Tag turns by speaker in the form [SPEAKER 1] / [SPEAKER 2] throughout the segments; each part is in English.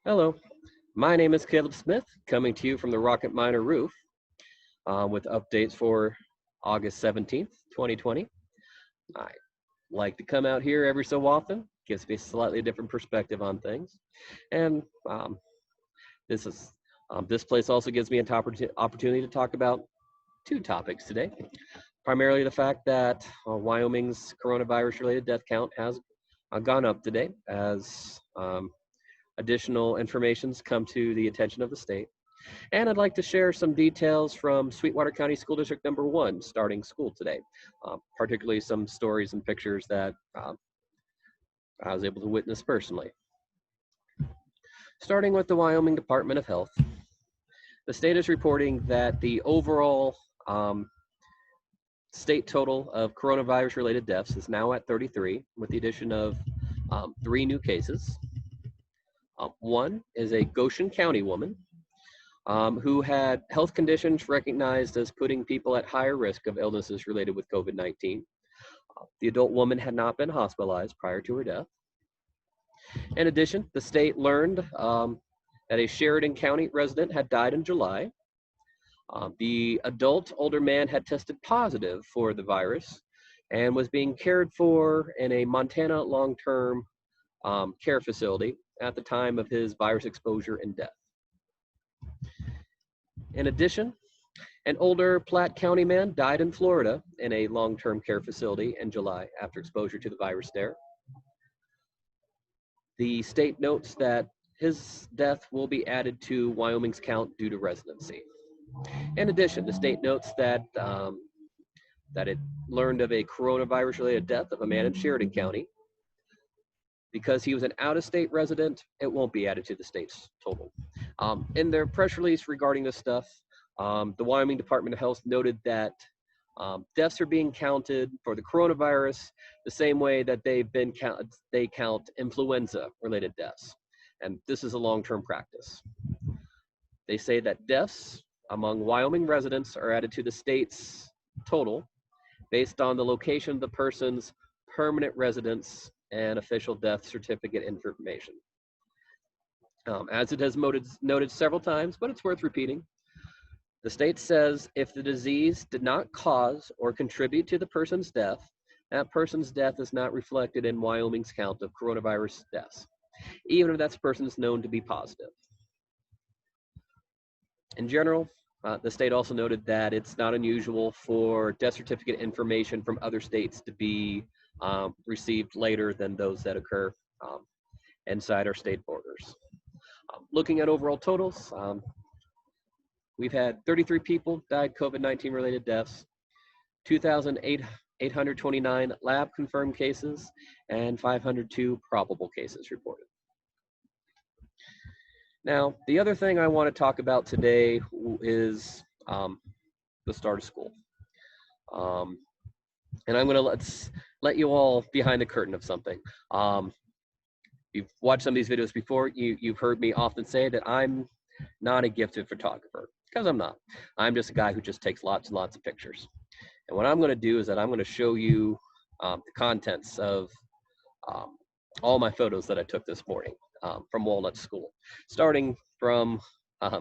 [SPEAKER 1] Hello, my name is Caleb Smith, coming to you from the Rocket Miner Roof with updates for August 17th, 2020. I like to come out here every so often, gives me a slightly different perspective on things. And this is this place also gives me an opportunity to talk about two topics today. Primarily the fact that Wyoming's coronavirus-related death count has gone up today as additional information's come to the attention of the state. And I'd like to share some details from Sweetwater County School District number 1 starting school today, particularly some stories and pictures that I was able to witness personally. Starting with the Wyoming Department of Health, the state is reporting that the overall state total of coronavirus-related deaths is now at 33, with the addition of 3 new cases. One is a Goshen County woman who had health conditions recognized as putting people at higher risk of illnesses related with COVID-19. The adult woman had not been hospitalized prior to her death. In addition, the state learned that a Sheridan County resident had died in July. The adult older man had tested positive for the virus and was being cared for in a Montana long-term care facility at the time of his virus exposure and death. In addition, an older Platte County man died in Florida in a long-term care facility in July after exposure to the virus there. The state notes that his death will be added to Wyoming's count due to residency. In addition, the state notes that it learned of a coronavirus-related death of a man in Sheridan County. Because he was an out-of-state resident, it won't be added to the state's total. In their press release regarding this stuff, the Wyoming Department of Health noted that deaths are being counted for the coronavirus the same way that they count influenza-related deaths. And this is a long-term practice. They say that deaths among Wyoming residents are added to the state's total based on the location of the person's permanent residence and official death certificate information. As it has noted several times, but it's worth repeating, the state says if the disease did not cause or contribute to the person's death, that person's death is not reflected in Wyoming's count of coronavirus deaths, even if that person is known to be positive. In general, the state also noted that it's not unusual for death certificate information from other states to be received later than those that occur inside our state borders. Looking at overall totals, we've had 33 people died COVID-19 related deaths, 2,829 lab confirmed cases, and 502 probable cases reported. Now, the other thing I want to talk about today is the start of school. And I'm going to let you all behind the curtain of something. You've watched some of these videos before. You've heard me often say that I'm not a gifted photographer, because I'm not. I'm just a guy who just takes lots and lots of pictures. And what I'm going to do is that I'm going to show you the contents of all my photos that I took this morning from Walnut School, starting from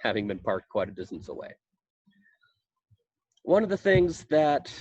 [SPEAKER 1] having been parked quite a distance away. One of the things that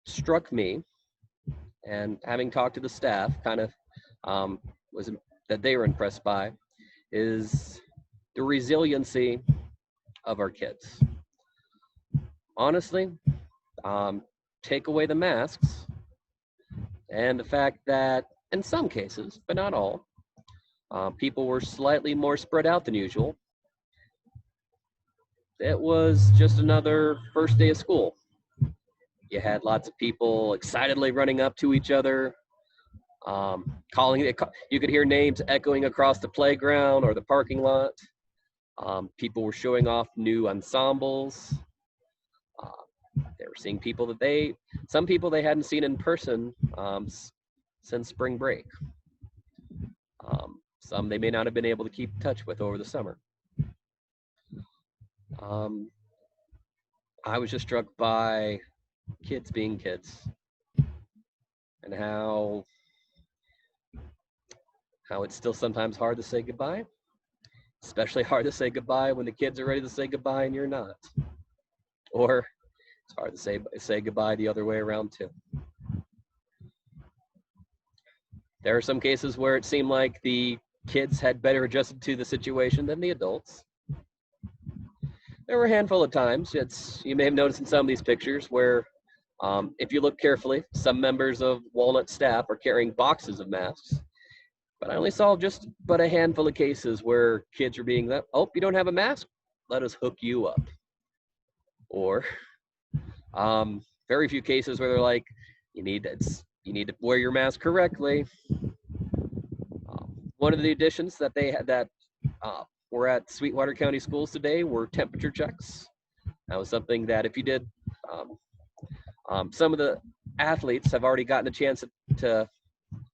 [SPEAKER 1] struck me, and having talked to the staff, kind of was that they were impressed by, is the resiliency of our kids. Honestly, take away the masks and the fact that in some cases, but not all, people were slightly more spread out than usual. It was just another first day of school. You had lots of people excitedly running up to each other, calling. You could hear names echoing across the playground or the parking lot. People were showing off new ensembles. They were seeing people that some people they hadn't seen in person since spring break. Some they may not have been able to keep in touch with over the summer. I was just struck by kids being kids and how it's still sometimes hard to say goodbye, especially hard to say goodbye when the kids are ready to say goodbye and you're not. Or it's hard to say goodbye the other way around too. There are some cases where it seemed like the kids had better adjusted to the situation than the adults. There were a handful of times, you may have noticed in some of these pictures where if you look carefully, some members of Walnut staff are carrying boxes of masks, but I only saw just but a handful of cases where kids are being that, oh, you don't have a mask? Let us hook you up. Or very few cases where they're like, you need to wear your mask correctly. One of the additions that they had that were at Sweetwater County schools today were temperature checks. That was something that if you did, some of the athletes have already gotten a chance to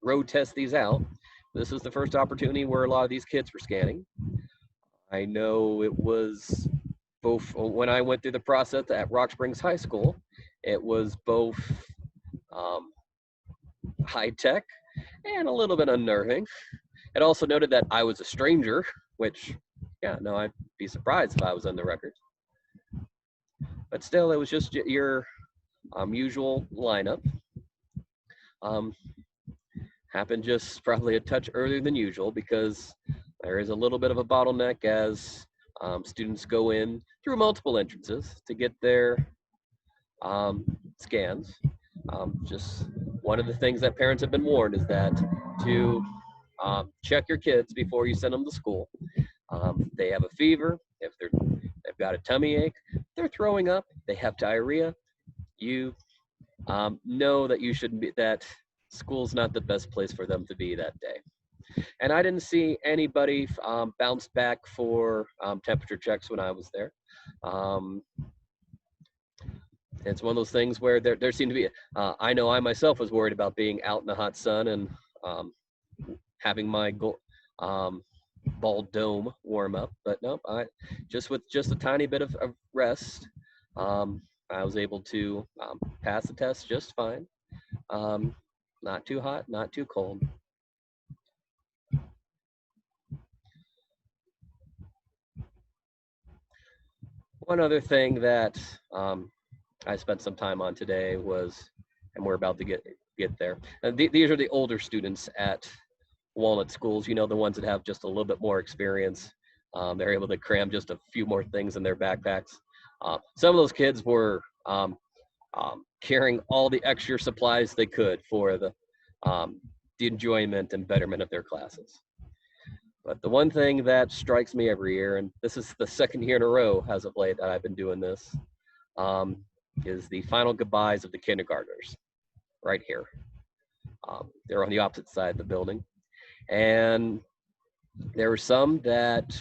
[SPEAKER 1] road test these out. This is the first opportunity where a lot of these kids were scanning. I know it was both when I went through the process at Rock Springs High School, it was both high tech and a little bit unnerving. It also noted that I was a stranger, which, yeah, no, I'd be surprised if I was on the record. But still, it was just your usual lineup. Happened just probably a touch earlier than usual because there is a little bit of a bottleneck as students go in through multiple entrances to get their scans. Just one of the things that parents have been warned is that to check your kids before you send them to school. They have a fever, if they've got a tummy ache, they're throwing up, they have diarrhea, you know that you shouldn't be, that school's not the best place for them to be that day. And I didn't see anybody bounce back for temperature checks when I was there. It's one of those things where there seemed to be, I know I myself was worried about being out in the hot sun and having my ball dome warm up, but nope, with just a tiny bit of rest, I was able to pass the test just fine. Not too hot, not too cold. One other thing that I spent some time on today was, and we're about to get there. And these are the older students at Walnut schools, you know, the ones that have just a little bit more experience. They're able to cram just a few more things in their backpacks. Some of those kids were carrying all the extra supplies they could for the enjoyment and betterment of their classes. But the one thing that strikes me every year, and this is the second year in a row as of late that I've been doing this, is the final goodbyes of the kindergartners right here. They're on the opposite side of the building. And there were some that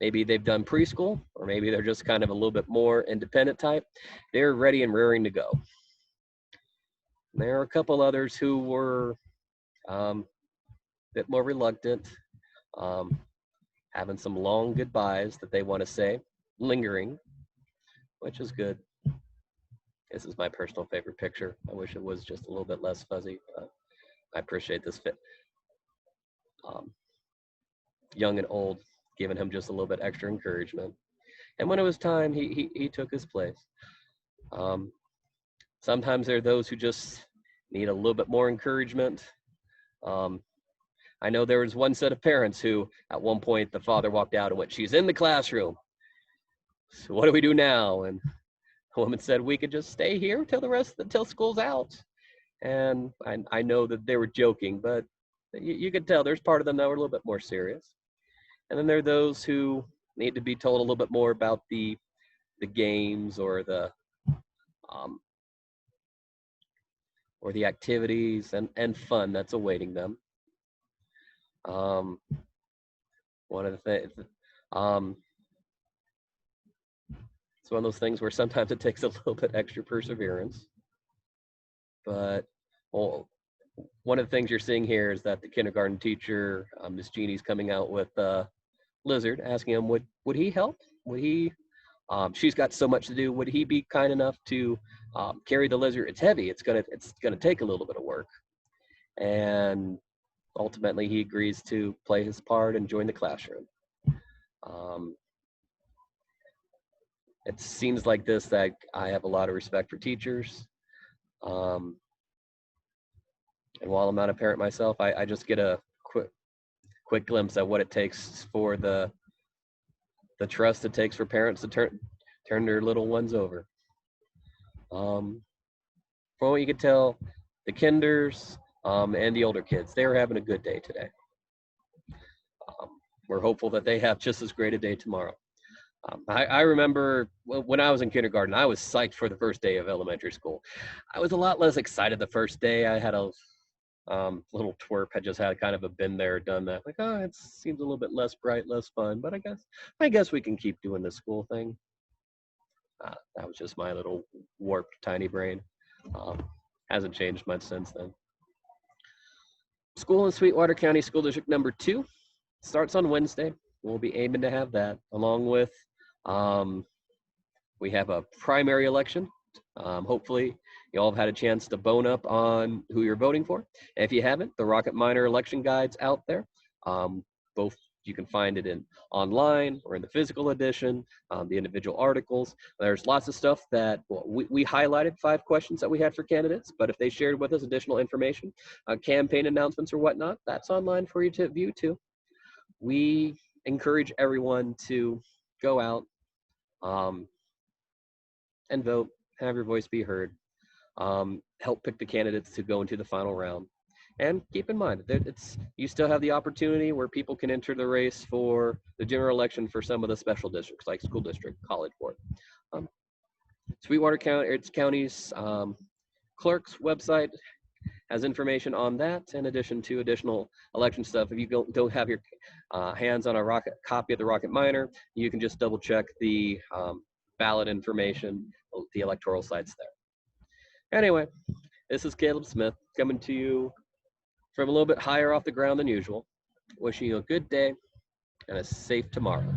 [SPEAKER 1] maybe they've done preschool, or maybe they're just kind of a little bit more independent type. They're ready and raring to go. There are a couple others who were a bit more reluctant, having some long goodbyes that they want to say, lingering, which is good. This is my personal favorite picture. I wish it was just a little bit less fuzzy, but I appreciate this fit. Young and old, giving him just a little bit extra encouragement. And when it was time, he took his place. Sometimes there are those who just need a little bit more encouragement. I know there was one set of parents who, at one point, the father walked out and went, "She's in the classroom. So what do we do now?" And the woman said, "We could just stay here till school's out." And I know that they were joking, but you could tell there's part of them that were a little bit more serious. And then there are those who need to be told a little bit more about the games or the activities and fun that's awaiting them. One of the things, it's one of those things where sometimes it takes a little bit extra perseverance. But one of the things you're seeing here is that the kindergarten teacher, Miss Jeannie's coming out with Lizard, asking him, would he help? Would he? She's got so much to do. Would he be kind enough to carry the Lizard? It's heavy. It's gonna take a little bit of work. And ultimately he agrees to play his part and join the classroom. It seems like this that I have a lot of respect for teachers. And while I'm not a parent myself, I just get a quick glimpse at what it takes for the trust it takes for parents to turn their little ones over. From what you could tell, the kinders and the older kids, they were having a good day today. We're hopeful that they have just as great a day tomorrow. I remember when I was in kindergarten, I was psyched for the first day of elementary school. I was a lot less excited the first day. I had a little twerp, had just had kind of a been there, done that. Like, oh, it seems a little bit less bright, less fun, but I guess we can keep doing this school thing. That was just my little warped, tiny brain. Hasn't changed much since then. School in Sweetwater County School District number 2 starts on Wednesday. We'll be aiming to have that, along with we have a primary election. Hopefully you all have had a chance to bone up on who you're voting for. And if you haven't, the Rocket Minor election guide's out there. Both you can find it in online or in the physical edition, the individual articles. There's lots of stuff that we highlighted 5 questions that we had for candidates, but if they shared with us additional information, campaign announcements or whatnot, that's online for you to view too. We encourage everyone to go out and vote, have your voice be heard, help pick the candidates to go into the final round. And keep in mind that you still have the opportunity where people can enter the race for the general election for some of the special districts, like school district, college board. Sweetwater County's clerk's website has information on that, in addition to additional election stuff. If you don't have your hands on a copy of the Rocket Minor, you can just double check the ballot information, the electoral sites there. Anyway, this is Caleb Smith coming to you from a little bit higher off the ground than usual. Wishing you a good day and a safe tomorrow.